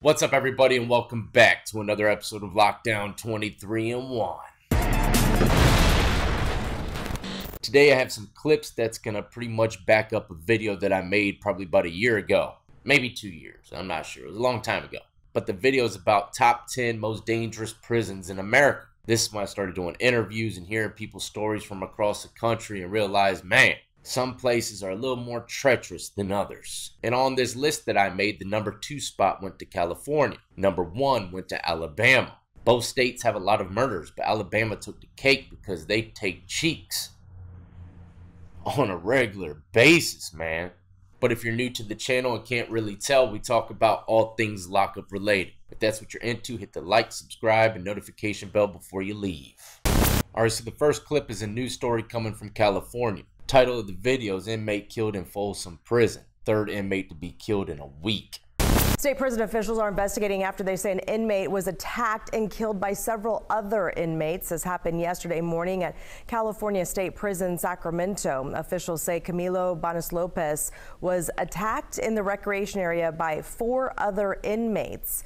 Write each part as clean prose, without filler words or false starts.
What's up, everybody, and welcome back to another episode of Lockdown 23-1. Today I have some clips that's going to pretty much back up a video that I made probably about a year ago. Maybe 2 years, I'm not sure. It was a long time ago. But the video is about top 10 most dangerous prisons in America. This is when I started doing interviews and hearing people's stories from across the country and realized, man, some places are a little more treacherous than others. And on this list that I made, the number 2 spot went to California. Number 1 went to Alabama. Both states have a lot of murders, but Alabama took the cake because they take cheeks on a regular basis, man. But if you're new to the channel and can't really tell, we talk about all things lockup related. If that's what you're into, hit the like, subscribe, and notification bell before you leave. Alright, so the first clip is a news story coming from California. Title of the video is Inmate Killed in Folsom Prison. Third inmate to be killed in a week. State prison officials are investigating after they say an inmate was attacked and killed by several other inmates. This happened yesterday morning at California State Prison, Sacramento. Officials say Camilo Banas Lopez was attacked in the recreation area by 4 other inmates.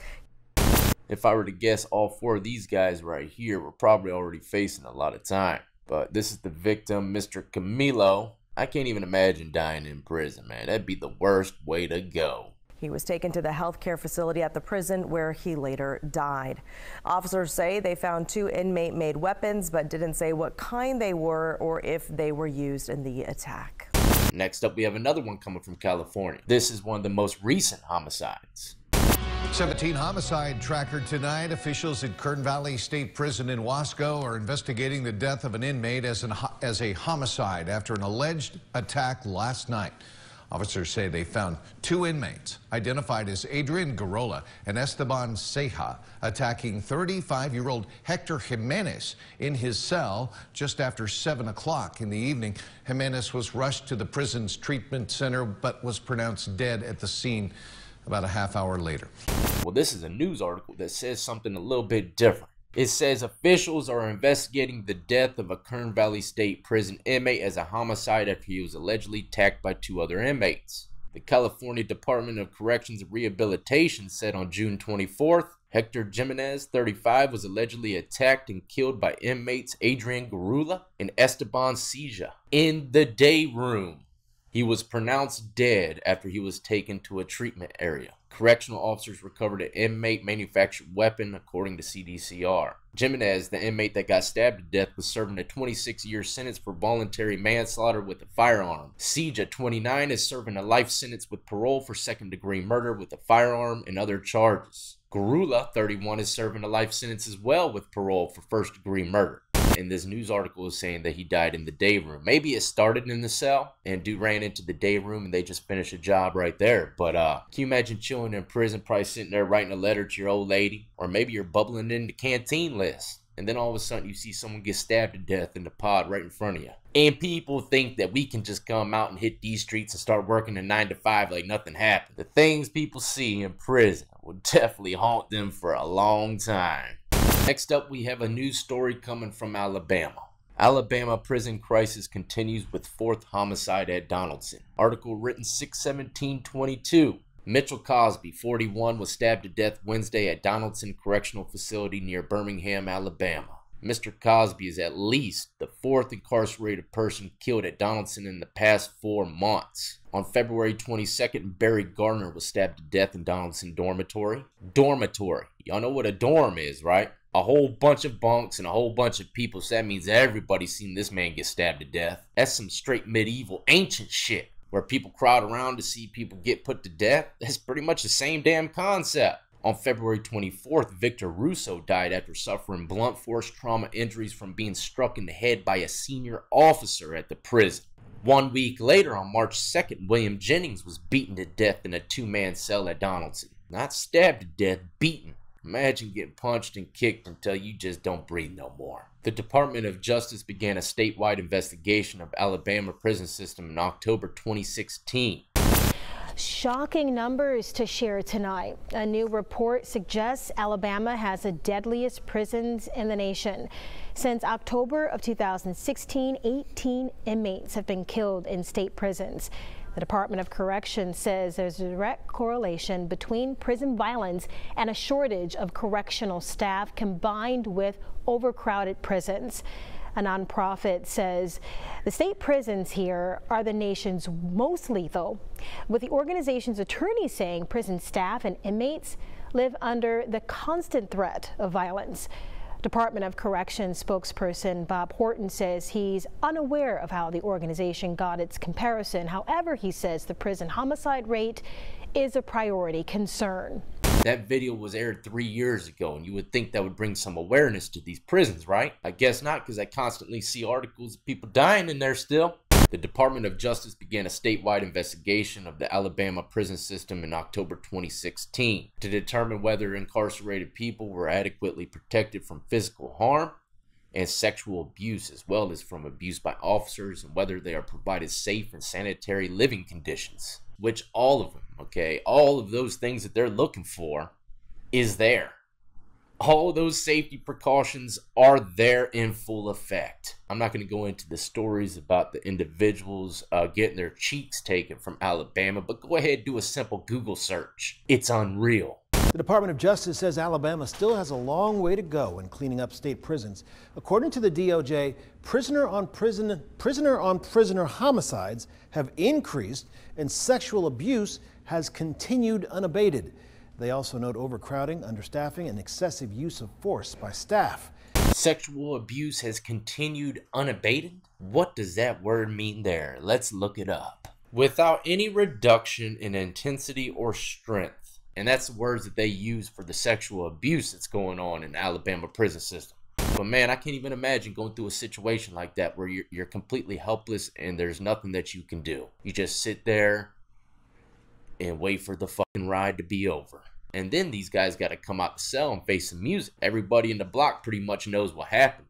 If I were to guess, all 4 of these guys right here were probably already facing a lot of time. But this is the victim, Mr. Camilo. I can't even imagine dying in prison, man. That'd be the worst way to go. He was taken to the healthcare facility at the prison where he later died. Officers say they found 2 inmate-made weapons, but didn't say what kind they were or if they were used in the attack. Next up, we have another one coming from California. This is one of the most recent homicides. 17 homicide tracker tonight. Officials at Kern Valley State Prison in Wasco are investigating the death of an inmate as a homicide after an alleged attack last night. Officers say they found 2 inmates identified as Adrian Garola and Esteban Ceja attacking 35-year-old Hector Jimenez in his cell just after 7 o'clock in the evening. Jimenez was rushed to the prison's treatment center but was pronounced dead at the scene about a half hour later. Well, this is a news article that says something a little bit different. It says officials are investigating the death of a Kern Valley State Prison inmate as a homicide after he was allegedly attacked by 2 other inmates. The California Department of Corrections and Rehabilitation said on June 24th, Hector Jimenez, 35, was allegedly attacked and killed by inmates Adrian Garola and Esteban Ceja in the day room. He was pronounced dead after he was taken to a treatment area. Correctional officers recovered an inmate-manufactured weapon, according to CDCR. Jimenez, the inmate that got stabbed to death, was serving a 26-year sentence for voluntary manslaughter with a firearm. Ceja, 29, is serving a life sentence with parole for second-degree murder with a firearm and other charges. Garola, 31, is serving a life sentence as well with parole for first-degree murder. And this news article is saying that he died in the day room. Maybe it started in the cell and dude ran into the day room and they just finished a job right there. But can you imagine chilling in prison, probably sitting there writing a letter to your old lady? Or maybe you're bubbling in the canteen list. And then all of a sudden you see someone get stabbed to death in the pod right in front of you. And people think that we can just come out and hit these streets and start working a 9 to 5 like nothing happened. The things people see in prison will definitely haunt them for a long time. Next up, we have a news story coming from Alabama. Alabama prison crisis continues with 4th homicide at Donaldson. Article written 6/17/22. Mitchell Cosby, 41, was stabbed to death Wednesday at Donaldson Correctional Facility near Birmingham, Alabama. Mr. Cosby is at least the 4th incarcerated person killed at Donaldson in the past 4 months. On February 22nd, Barry Gardner was stabbed to death in Donaldson dormitory. Dormitory. Y'all know what a dorm is, right? A whole bunch of bunks and a whole bunch of people, so that means everybody's seen this man get stabbed to death. That's some straight medieval ancient shit, where people crowd around to see people get put to death. That's pretty much the same damn concept. On February 24th, Victor Russo died after suffering blunt force trauma injuries from being struck in the head by a senior officer at the prison. 1 week later, on March 2nd, William Jennings was beaten to death in a 2-man cell at Donaldson. Not stabbed to death, beaten. Imagine getting punched and kicked until you just don't breathe no more. The Department of Justice began a statewide investigation of Alabama prison system in October 2016. Shocking numbers to share tonight. A new report suggests Alabama has the deadliest prisons in the nation. Since October of 2016, 18 inmates have been killed in state prisons. The Department of Corrections says there's a direct correlation between prison violence and a shortage of correctional staff combined with overcrowded prisons. A nonprofit says the state prisons here are the nation's most lethal, with the organization's attorney saying prison staff and inmates live under the constant threat of violence. Department of Corrections spokesperson Bob Horton says he's unaware of how the organization got its comparison. However, he says the prison homicide rate is a priority concern. That video was aired 3 years ago, and you would think that would bring some awareness to these prisons, right? I guess not, because I constantly see articles of people dying in there still. The Department of Justice began a statewide investigation of the Alabama prison system in October 2016 to determine whether incarcerated people were adequately protected from physical harm and sexual abuse, as well as from abuse by officers, and whether they are provided safe and sanitary living conditions. Which all of them, okay, all of those things that they're looking for is there. All those safety precautions are there in full effect. I'm not going to go into the stories about the individuals getting their cheeks taken from Alabama, but go ahead and do a simple Google search. It's unreal. The Department of Justice says Alabama still has a long way to go in cleaning up state prisons. According to the DOJ, prisoner-on-prisoner homicides have increased and sexual abuse has continued unabated. They also note overcrowding, understaffing, and excessive use of force by staff. Sexual abuse has continued unabated? What does that word mean there? Let's look it up. Without any reduction in intensity or strength. And that's the words that they use for the sexual abuse that's going on in the Alabama prison system. But man, I can't even imagine going through a situation like that where you're completely helpless and there's nothing that you can do. You just sit there and wait for the fucking ride to be over. And then these guys got to come out the cell and face some music. Everybody in the block pretty much knows what happened.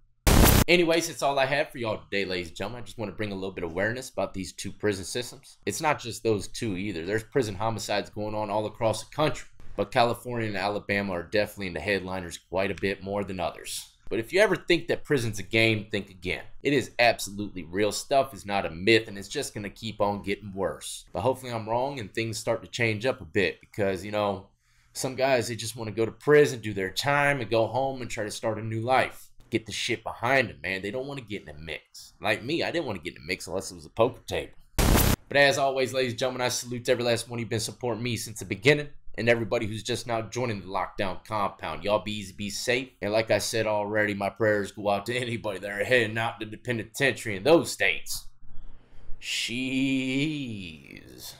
Anyways, that's all I have for y'all today, ladies and gentlemen. I just want to bring a little bit of awareness about these two prison systems. It's not just those two either. There's prison homicides going on all across the country. But California and Alabama are definitely in the headliners quite a bit more than others. But if you ever think that prison's a game, think again. It is absolutely real stuff. It's not a myth, and it's just going to keep on getting worse. But hopefully I'm wrong and things start to change up a bit because, you know, some guys, they just want to go to prison, do their time, and go home and try to start a new life. Get the shit behind them, man. They don't want to get in the mix. Like me, I didn't want to get in the mix unless it was a poker table. But as always, ladies and gentlemen, I salute every last one who've been supporting me since the beginning. And everybody who's just now joining the lockdown compound. Y'all be easy, be safe. And like I said already, my prayers go out to anybody that are heading out to the penitentiary in those states. Sheesh.